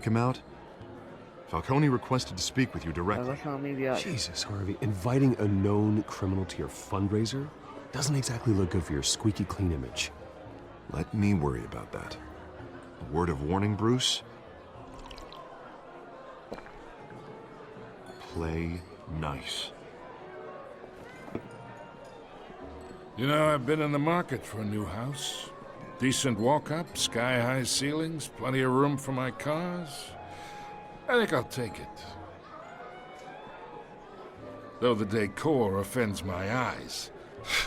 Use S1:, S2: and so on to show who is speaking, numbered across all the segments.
S1: kick him out? Falcone requested to speak with you
S2: La
S1: directly.
S2: cosa non mi piace.
S3: Jesus, Harvey, inviting a known criminal to your fundraiser doesn't exactly look good for your squeaky clean image.
S1: Let me worry about that. A word of warning, Bruce? Play nice.
S4: You know, I've been in the market for a new house. Decent walk-up, sky-high ceilings, plenty of room for my cars. I think I'll take it. Though the decor offends my eyes.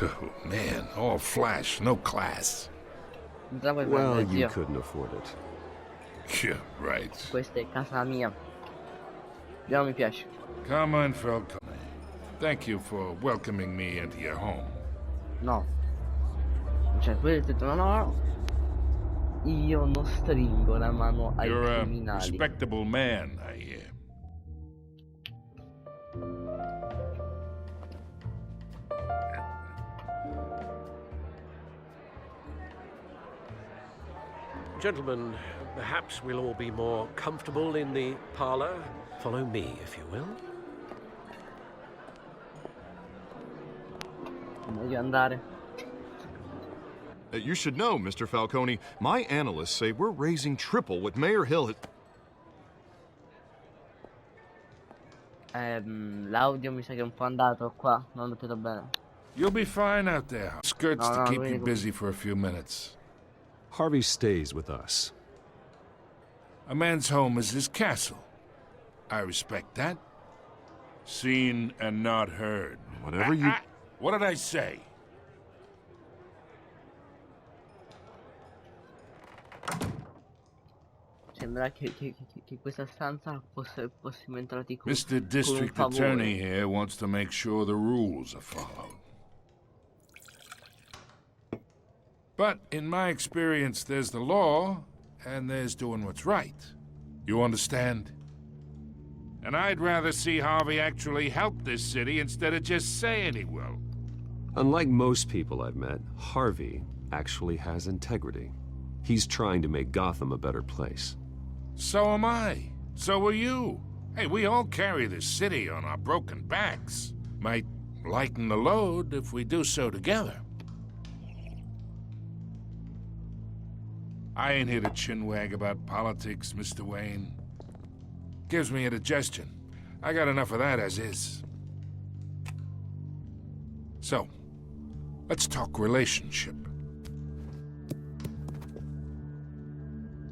S4: Oh, man, all flash, no class.
S2: Non te la puoi
S3: Well,
S2: prendere,
S3: you
S2: zio.
S3: couldn't afford it.
S4: Yeah, right.
S2: Questa è casa mia. Già non mi piace.
S4: Carmine Falcone, thank you for welcoming me into your home.
S2: No. Cioè, quello ha detto no, no. Io non stringo la mano ai
S4: You're a
S2: criminali.
S4: respectable man, I hear.
S5: Gentlemen, perhaps we'll all be more comfortable in the parlor. Follow me, if you will.
S2: Voglio andare.
S1: You should know, Mr. Falcone, my analysts say we're raising triple what Mayor Hill had...
S2: L'audio mi sa che è un po' andato qua, non lo vedo bene.
S4: You'll be fine out there. Skirts
S2: No,
S4: to
S2: no,
S4: keep
S2: really
S4: you
S2: good.
S4: busy for a few minutes.
S3: Harvey stays with us.
S4: A man's home is his castle. I respect that. Seen and not heard.
S1: Whatever you...
S4: What did I say?
S2: Sembra che questa stanza fossimo entrati con,
S4: Mr.
S2: con
S4: District
S2: un favore.
S4: Attorney here wants to make sure the rules are followed. But in my experience, there's the law, and there's doing what's right. You understand? And I'd rather see Harvey actually help this city instead of just saying he will.
S3: Unlike most people I've met, Harvey actually has integrity. He's trying to make Gotham a better place.
S4: So am I. So are you. Hey, we all carry this city on our broken backs. Might lighten the load if we do so together. I ain't here to chinwag about politics, Mr. Wayne. Gives me indigestion. I got enough of that as is. So, let's talk relationship.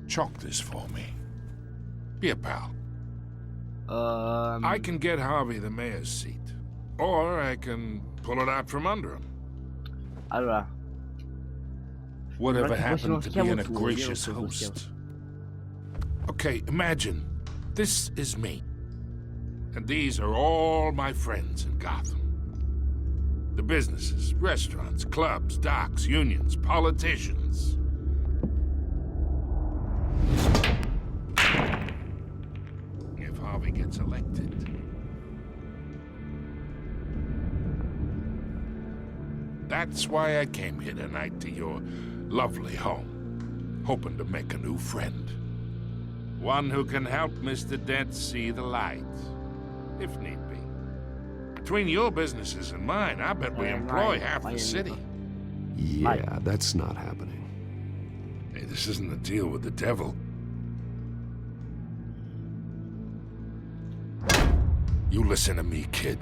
S4: Chalk this for me. Be a pal. I can get Harvey the mayor's seat. Or I can pull it out from under him.
S2: Allora,
S4: Whatever
S2: Guarda che
S4: happened to being a
S2: possiamo
S4: gracious
S2: schiavo tuo,
S4: host? Okay, imagine. This is me. And these are all my friends in Gotham. The businesses, restaurants, clubs, docks, unions, politicians. If Harvey gets elected. That's why I came here tonight to your lovely home, hoping to make a new friend. One who can help Mr. Dent see the light, if need be. Between your businesses and mine, I bet we employ half the city.
S3: Yeah, that's not happening.
S4: Hey, this isn't a deal with the devil. You listen to me, kid.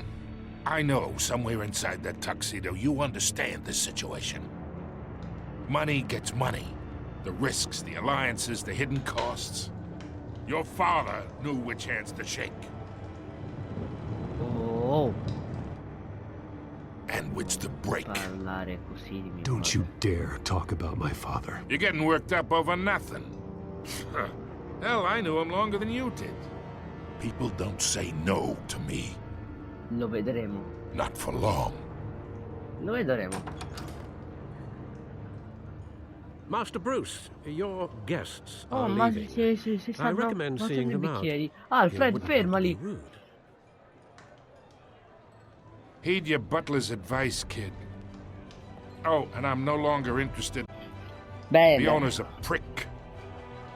S4: I know somewhere inside that tuxedo you understand this situation. Money gets money. The risks, the alliances, the hidden costs. Your father knew which hands to shake.
S2: oh,
S4: And which to break.
S2: parlare così di mio
S3: Don't
S2: padre.
S3: you dare talk about my father.
S4: You're getting worked up over nothing. Hell, I knew him longer than you did. People don't say no to me.
S2: Lo vedremo.
S4: Not for long.
S2: Lo vedremo.
S5: Master Bruce, your guests
S2: Oh,
S5: are
S2: ma
S5: leaving.
S2: si
S5: I
S2: stanno
S5: recommend seeing
S2: facendo i
S5: them out.
S2: bicchieri.
S5: You
S2: Alfred,
S5: wouldn't want to
S2: fermali.
S5: be rude.
S4: Heed your butler's advice, kid. Oh, and I'm no longer interested. The
S2: Bene.
S4: owner's a prick.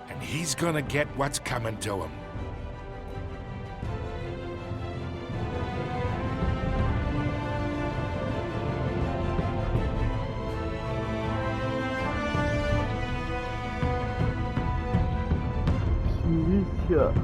S4: and he's gonna get what's coming to him.
S2: Inizia.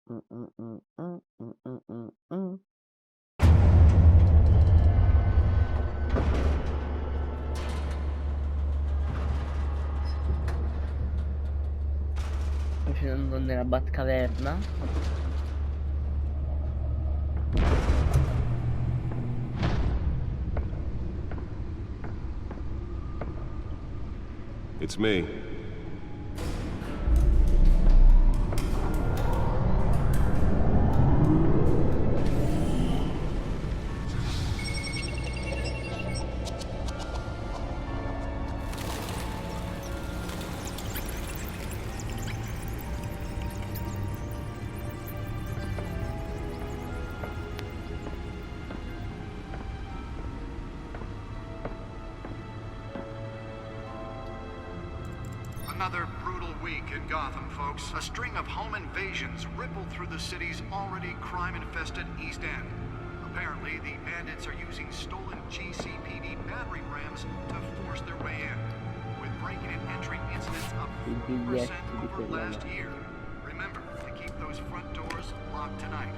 S2: Mm, mm, mm, mm, mm, mm, mm, mm. Sto scendendo nella Batcaverna.
S3: It's me.
S6: Another brutal week in Gotham, folks. A string of home invasions rippled through the city's already crime-infested East End. Apparently, the bandits are using stolen GCPD battering rams to force their way in, with breaking and entering incidents up 4% over last year. Remember to keep those front doors locked tonight.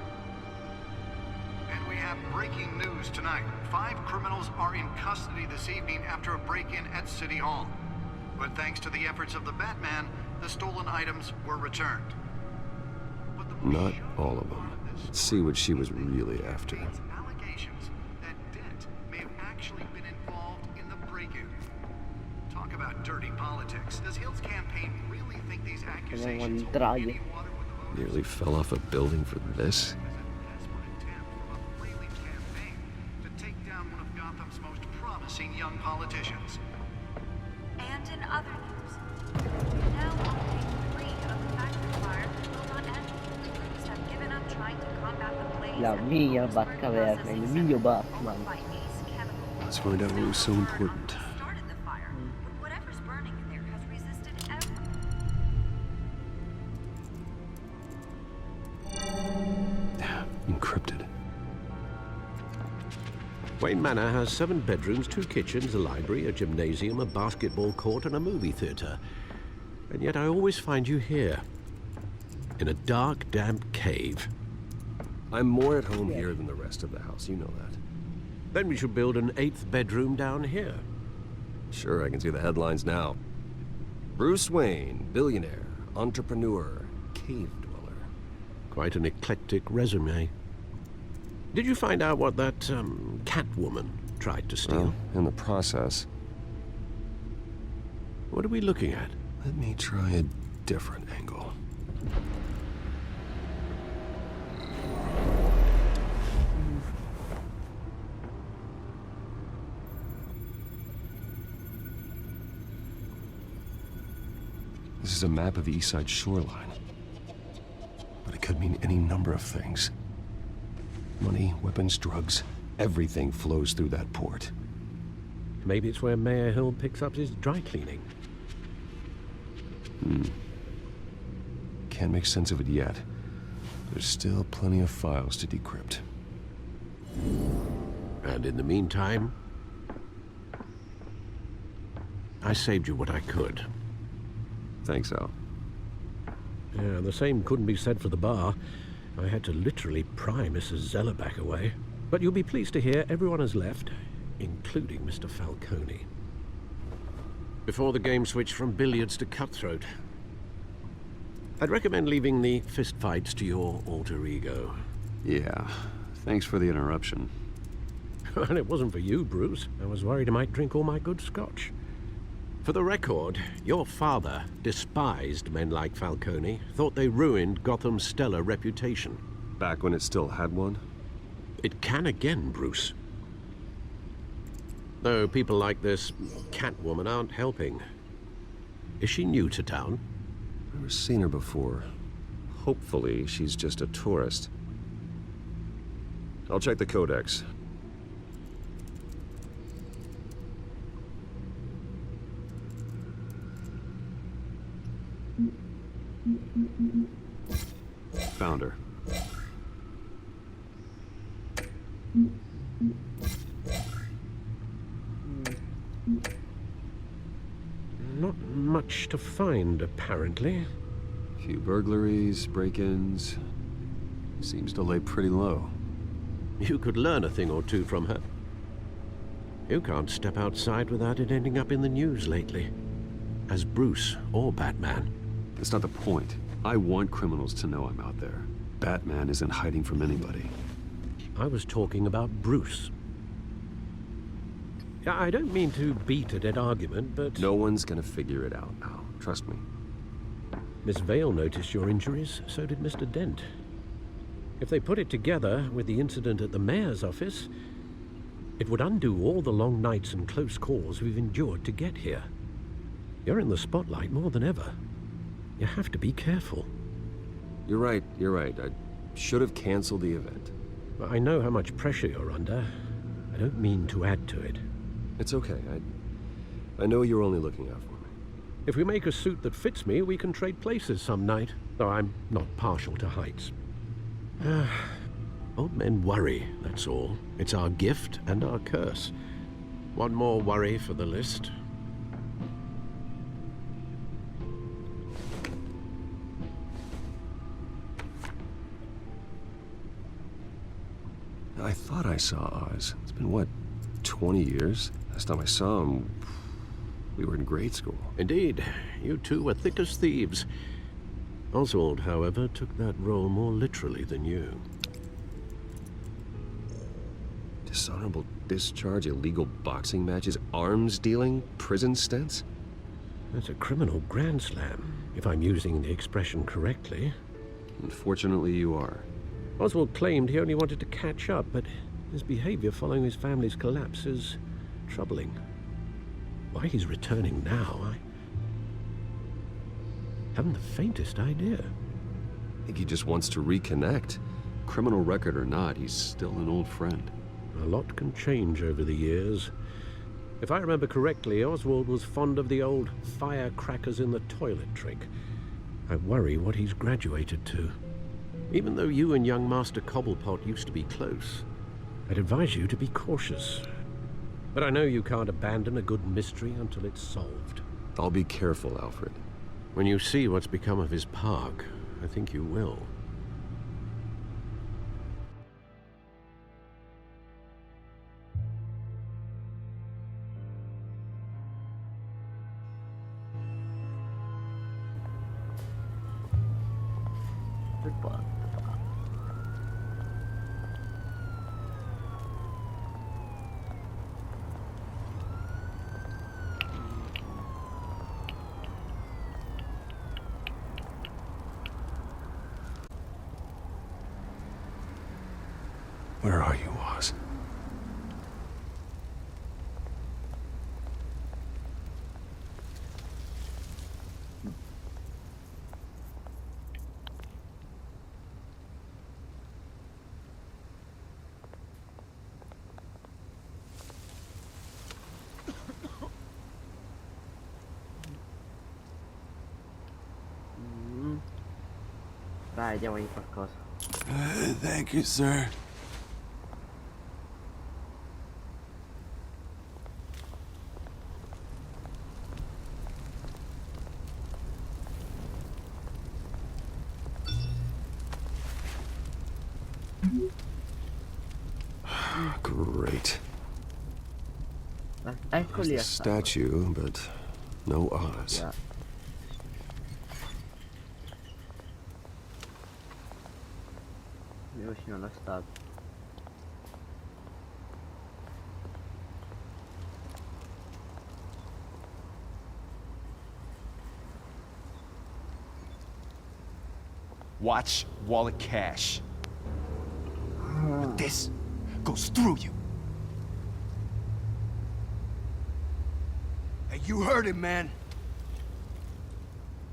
S6: And we have breaking news tonight. 5 criminals are in custody this evening after a break-in at City Hall. But thanks to the efforts of the Batman, the stolen items were returned.
S3: Not all of them. Let's see what she was really after.
S6: Allegations that Dent may have actually been involved in the break-in. Talk about dirty politics. Does Hill's campaign really think these accusations hold any water with the voters?
S3: Nearly fell off a building for this.
S6: As a desperate attempt from a flailing campaign to take down one of Gotham's most promising young politicians.
S7: And in other news, now on day 3 of the factory fire that will not end, crews have given up trying to combat the blaze.
S2: La mia Batcaverna, il mio Batman.
S3: Let's find out what was so important.
S7: Started the fire, but whatever's burning in there has resisted
S3: Encrypted.
S5: Wayne Manor has 7 bedrooms, 2 kitchens, a library, a gymnasium, a basketball court, and a movie theater. And yet I always find you here, in a dark, damp cave.
S3: I'm more at home here than the rest of the house, you know that.
S5: Then we should build an 8th bedroom down here.
S3: Sure, I can see the headlines now. Bruce Wayne, billionaire, entrepreneur, cave dweller.
S5: Quite an eclectic resume. Did you find out what that, Catwoman tried to steal?
S3: Well, in the process.
S5: What are we looking at?
S3: Let me try a different angle. This is a map of the East Side shoreline. But it could mean any number of things. Money, weapons, drugs, everything flows through that port.
S5: Maybe it's where Mayor Hill picks up his dry cleaning.
S3: Can't make sense of it yet. There's still plenty of files to decrypt.
S5: And in the meantime, I saved you what I could.
S3: Thanks, Al.
S5: Yeah, the same couldn't be said for the bar. I had to literally pry Mrs. Zellerback away. But you'll be pleased to hear everyone has left, including Mr. Falcone. Before the game switched from billiards to cutthroat. I'd recommend leaving the fistfights to your alter ego.
S3: Yeah, thanks for the interruption.
S5: And it wasn't for you, Bruce. I was worried I might drink all my good scotch. For the record, your father despised men like Falcone, thought they ruined Gotham's stellar reputation.
S3: Back when it still had one?
S5: It can again, Bruce. Though people like this Catwoman aren't helping. Is she new to town?
S3: Never seen her before. Hopefully, she's just a tourist. I'll check the codex. Found her.
S5: Not much to find, apparently.
S3: Few burglaries, break-ins. Seems to lay pretty low.
S5: You could learn a thing or two from her. You can't step outside without it ending up in the news lately. As Bruce or Batman.
S3: That's not the point. I want criminals to know I'm out there. Batman isn't hiding from anybody.
S5: I was talking about Bruce. I don't mean to beat a dead argument, but...
S3: No one's gonna figure it out, Al. Trust me.
S5: Miss Vale noticed your injuries, so did Mr. Dent. If they put it together with the incident at the mayor's office, it would undo all the long nights and close calls we've endured to get here. You're in the spotlight more than ever. You have to be careful.
S3: You're right. I should have canceled the event.
S5: I know how much pressure you're under. I don't mean to add to it.
S3: It's okay. I know you're only looking out for me.
S5: If we make a suit that fits me, we can trade places some night. Though I'm not partial to heights. Old men worry, that's all. It's our gift and our curse. One more worry for the list.
S3: I thought I saw Oz. It's been, what, 20 years? Last time I saw him, we were in grade school.
S5: Indeed, you two were thick as thieves. Oswald, however, took that role more literally than you.
S3: Dishonorable discharge, illegal boxing matches, arms dealing, prison stints?
S5: That's a criminal grand slam, if I'm using the expression correctly.
S3: Unfortunately, you are.
S5: Oswald claimed he only wanted to catch up, but his behavior following his family's collapse is troubling. Why he's returning now, I haven't the faintest idea.
S3: I think he just wants to reconnect. Criminal record or not, he's still an old friend.
S5: A lot can change over the years. If I remember correctly, Oswald was fond of the old firecrackers in the toilet trick. I worry what he's graduated to. Even though you and young Master Cobblepot used to be close, I'd advise you to be cautious. But I know you can't abandon a good mystery until it's solved.
S3: I'll be careful, Alfred.
S5: When you see what's become of his park, I think you will.
S3: Where are you, Oz?
S2: Dai, diamogli qualcosa.
S8: Thank you, sir.
S3: Great.
S2: Eccoli a
S3: Statue, but no Oz.
S2: Yeah. Vicino alla statua.
S8: Watch wallet cash. This goes through you. Hey, you heard it, man.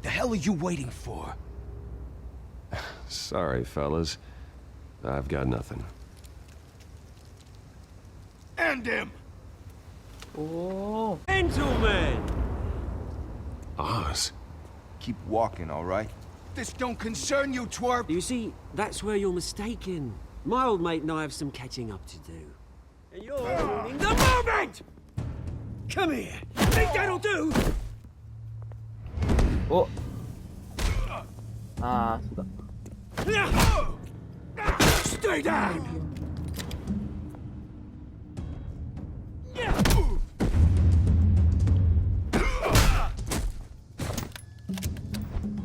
S8: The hell are you waiting for?
S3: Sorry, fellas. I've got nothing.
S8: End him!
S2: โอ้
S9: Gentlemen!
S3: Oz.
S8: Keep walking, all right? This don't concern you, twerp!
S9: You see, that's where you're mistaken. My old mate and I have some catching up to do. And you're ruining the moment! Come here. Think that'll do?
S2: โอ้そうだ
S9: Stay down!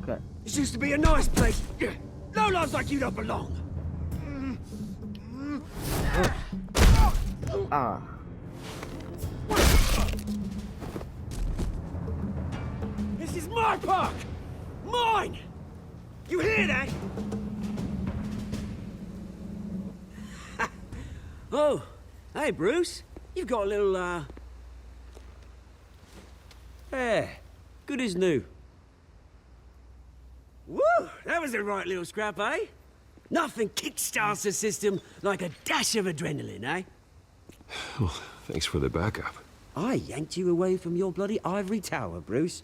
S2: Okay.
S9: This used to be a nice place. Lowlifes like you don't belong.
S2: อ่า
S9: This is my park! Mine! You hear that? Oh, hey, Bruce. You've got a little, Yeah, good as new. Woo! That was a right little scrap, eh? Nothing kickstarts the system like a dash of adrenaline, eh?
S3: Well, thanks for the backup.
S9: I yanked you away from your bloody ivory tower, Bruce.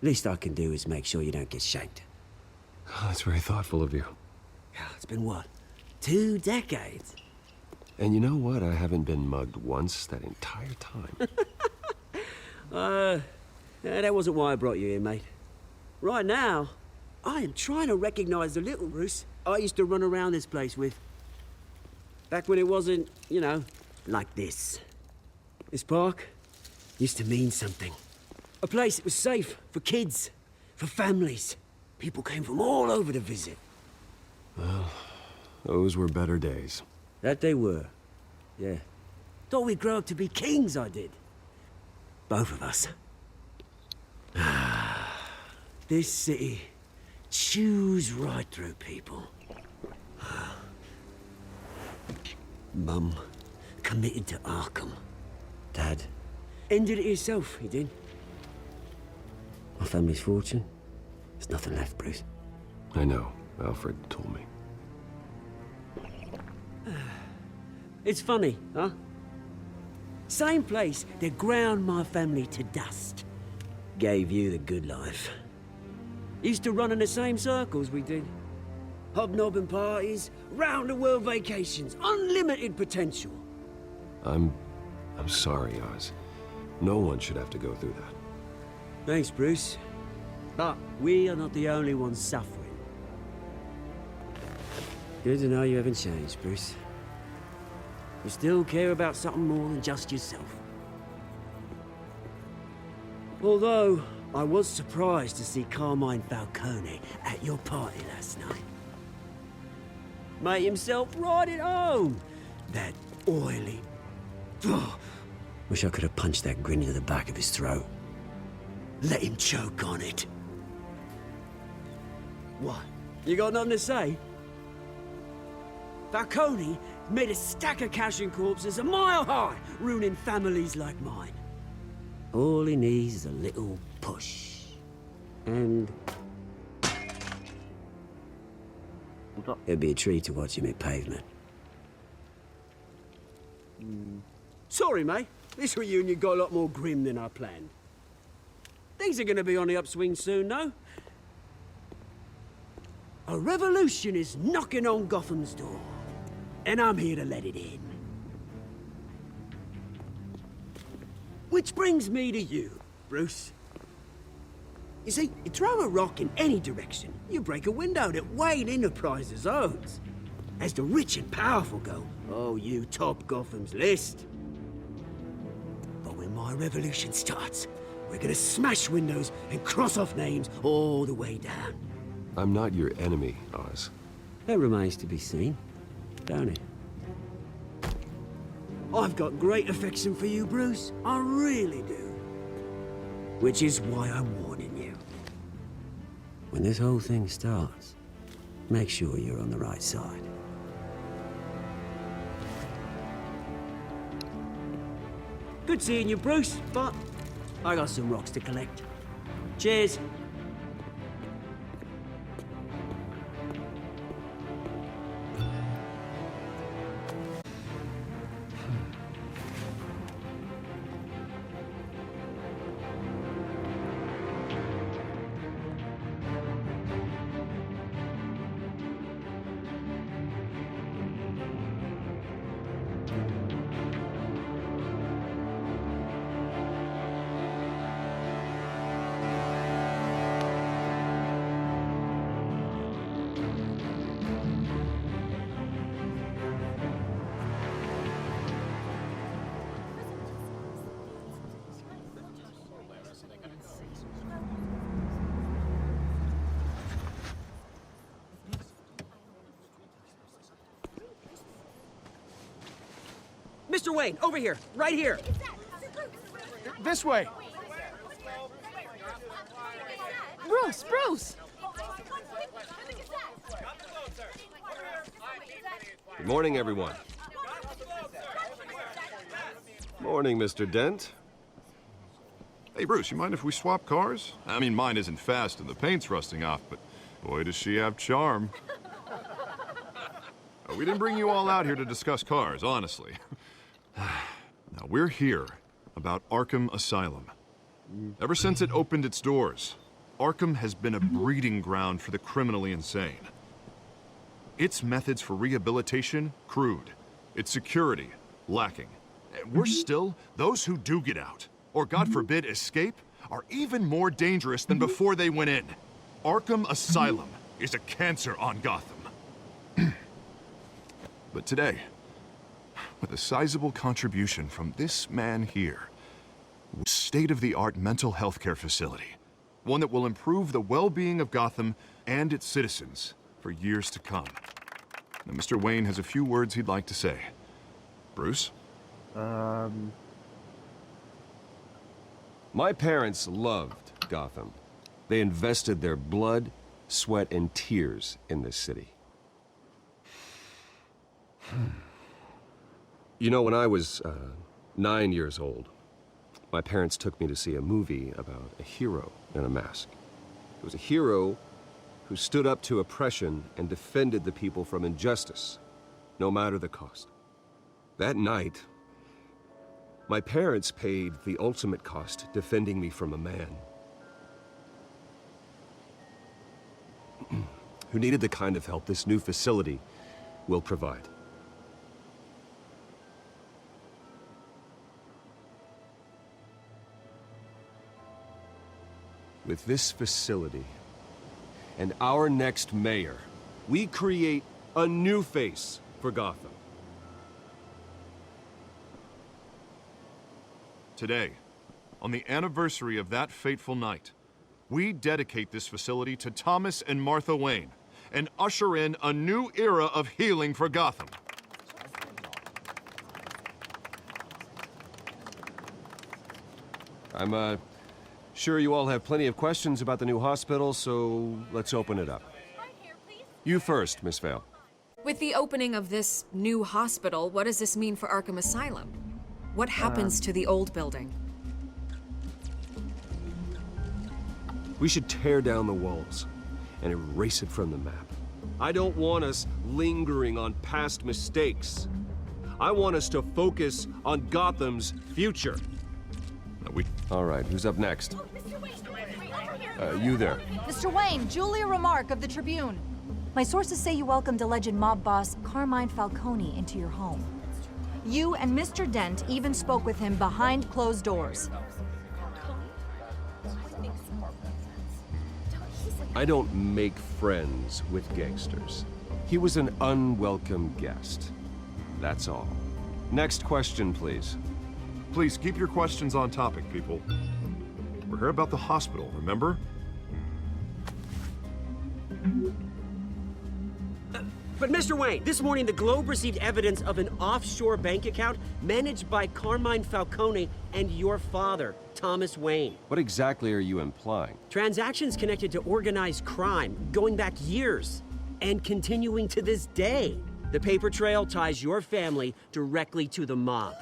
S9: Least I can do is make sure you don't get shanked.
S3: Oh, that's very thoughtful of you.
S9: It's been what? 2 decades?
S3: And you know what? I haven't been mugged once that entire time.
S9: That wasn't why I brought you here, mate. Right now, I am trying to recognize the little Bruce I used to run around this place with. Back when it wasn't, you know, like this. This park used to mean something. A place that was safe for kids, for families. People came from all over to visit.
S3: Those were better days.
S9: That they were. Yeah. Thought we'd grow up to be kings, I did. Both of us. This city chews right through people. Mum committed to Arkham. Dad ended it himself, he did. My family's fortune. There's nothing left, Bruce.
S3: I know. Alfred told me.
S9: It's funny, huh? Same place that ground my family to dust. Gave you the good life. Used to run in the same circles we did. Hobnobbing parties, round-the-world vacations, unlimited potential.
S3: I'm sorry, Oz. No one should have to go through that.
S9: Thanks, Bruce. But we are not the only ones suffering. Good to know you haven't changed, Bruce. You still care about something more than just yourself. Although, I was surprised to see Carmine Falcone at your party last night. Made himself right at home. That oily... Wish I could have punched that grin into the back of his throat. Let him choke on it. What? You got nothing to say? Falcone made a stack of cash and corpses a mile high, ruining families like mine. All he needs is a little push. And... it'd be a treat to watch him hit pavement. Sorry, mate. This reunion got a lot more grim than I planned. Things are gonna be on the upswing soon, though. A revolution is knocking on Gotham's door. And I'm here to let it in. Which brings me to you, Bruce. You see, you throw a rock in any direction, you break a window that Wayne Enterprises owns. As the rich and powerful go, oh, you top Gotham's list. But when my revolution starts, we're gonna smash windows and cross off names all the way down.
S3: I'm not your enemy, Oz.
S9: That remains to be seen, don't it? I've got great affection for you, Bruce. I really do. Which is why I'm warning you. When this whole thing starts, make sure you're on the right side. Good seeing you, Bruce, but I got some rocks to collect. Cheers. Mr. Wayne, over here, right here.
S8: This way.
S10: Bruce, Bruce!
S3: Good morning, everyone. Morning, Mr. Dent.
S1: Hey, Bruce, you mind if we swap cars? I mean, mine isn't fast and the paint's rusting off, but boy, does she have charm. We didn't bring you all out here to discuss cars, honestly. Now, we're here about Arkham Asylum. Ever since it opened its doors, Arkham has been a breeding ground for the criminally insane. Its methods for rehabilitation, crude. Its security, lacking. And worse still, those who do get out, or God forbid, escape, are even more dangerous than before they went in. Arkham Asylum is a cancer on Gotham. But today, with a sizable contribution from this man here, state-of-the-art mental health care facility, one that will improve the well-being of Gotham and its citizens for years to come. Now, Mr. Wayne has a few words he'd like to say. Bruce?
S3: My parents loved Gotham. They invested their blood, sweat, and tears in this city. You know, when I was 9 years old, my parents took me to see a movie about a hero in a mask. It was a hero who stood up to oppression and defended the people from injustice, no matter the cost. That night, my parents paid the ultimate cost defending me from a man who needed the kind of help this new facility will provide. With this facility and our next mayor, we create a new face for Gotham.
S1: Today, on the anniversary of that fateful night, we dedicate this facility to Thomas and Martha Wayne and usher in a new era of healing for Gotham.
S3: I'm sure you all have plenty of questions about the new hospital, so let's open it up. You first, Miss Vale.
S10: With the opening of this new hospital, what does this mean for Arkham Asylum? What happens to the old building?
S3: We should tear down the walls and erase it from the map. I don't want us lingering on past mistakes. I want us to focus on Gotham's future. All right, who's up next? You there.
S11: Mr. Wayne, Julia Remark of the Tribune. My sources say you welcomed alleged mob boss Carmine Falcone into your home. You and Mr. Dent even spoke with him behind closed doors.
S3: I don't make friends with gangsters. He was an unwelcome guest. That's all. Next question, please.
S1: Please keep your questions on topic, people. We're here about the hospital, remember?
S9: But Mr. Wayne, this morning the Globe received evidence of an offshore bank account managed by Carmine Falcone and your father, Thomas Wayne.
S3: What exactly are you implying?
S9: Transactions connected to organized crime, going back years, and continuing to this day. The paper trail ties your family directly to the mob.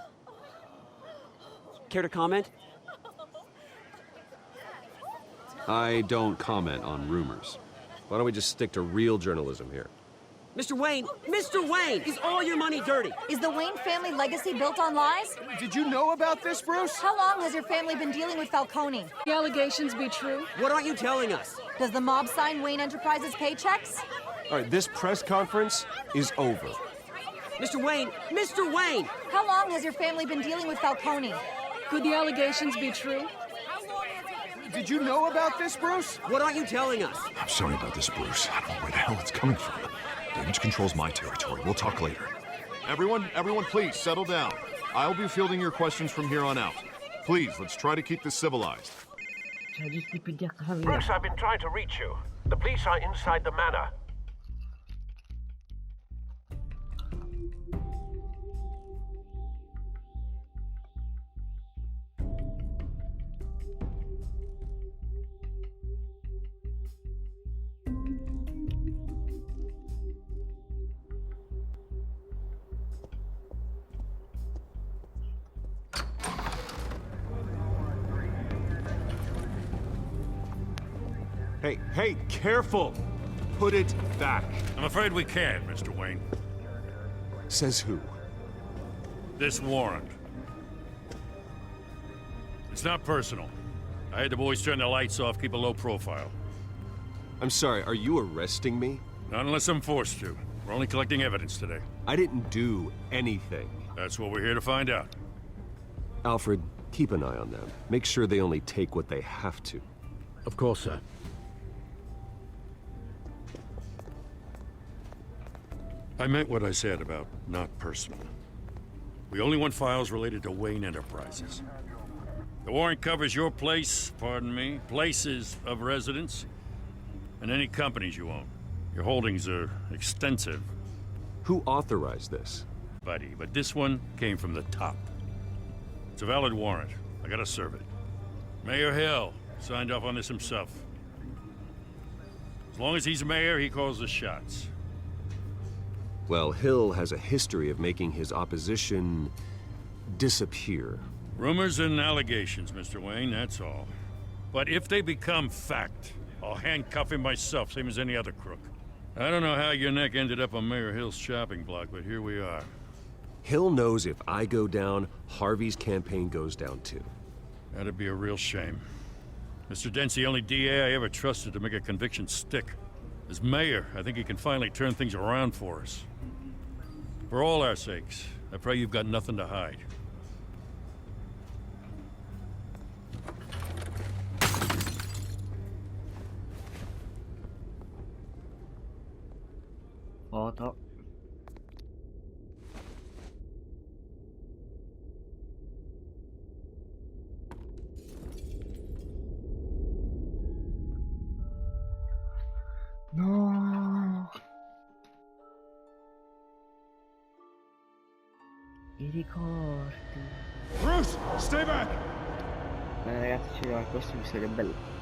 S9: Care to comment?
S3: I don't comment on rumors. Why don't we just stick to real journalism here?
S9: Mr. Wayne, is all your money dirty?
S11: Is the Wayne family legacy built on lies?
S8: Did you know about this, Bruce?
S11: How long has your family been dealing with Falcone?
S10: The allegations be true?
S9: What aren't you telling us?
S11: Does the mob sign Wayne Enterprises paychecks?
S3: All right, this press conference is over.
S9: Mr. Wayne!
S11: How long has your family been dealing with Falcone?
S10: Could the allegations be true?
S8: Did you know about this, Bruce?
S9: What aren't you telling us?
S1: I'm sorry about this, Bruce. I don't know where the hell it's coming from. Damage control's my territory. We'll talk later. Everyone, please, settle down. I'll be fielding your questions from here on out. Please, let's try to keep this civilized.
S12: Bruce, I've been trying to reach you. The police are inside the manor.
S3: Hey, careful! Put it back.
S12: I'm afraid we can't, Mr. Wayne.
S3: Says who?
S12: This warrant. It's not personal. I had the boys turn the lights off, keep a low profile.
S3: I'm sorry, are you arresting me?
S12: Not unless I'm forced to. We're only collecting evidence today.
S3: I didn't do anything.
S12: That's what we're here to find out.
S3: Alfred, keep an eye on them. Make sure they only take what they have to.
S5: Of course, sir.
S12: I meant what I said about not personal. We only want files related to Wayne Enterprises. The warrant covers your place, pardon me, places of residence, and any companies you own. Your holdings are extensive.
S3: Who authorized this?
S12: Buddy, but this one came from the top. It's a valid warrant. I gotta serve it. Mayor Hill signed off on this himself. As long as he's mayor, he calls the shots.
S3: Well, Hill has a history of making his opposition disappear.
S12: Rumors and allegations, Mr. Wayne, that's all. But if they become fact, I'll handcuff him myself, same as any other crook. I don't know how your neck ended up on Mayor Hill's shopping block, but here we are.
S3: Hill knows if I go down, Harvey's campaign goes down too.
S12: That'd be a real shame. Mr. Dent's the only DA I ever trusted to make a conviction stick. As mayor, I think he can finally turn things around for us. For all our sakes, I pray you've got nothing to hide.
S2: Foto. No. I ricordi.
S8: Bruce, stay back!
S2: Ragazzi, questo mi sarebbe bello.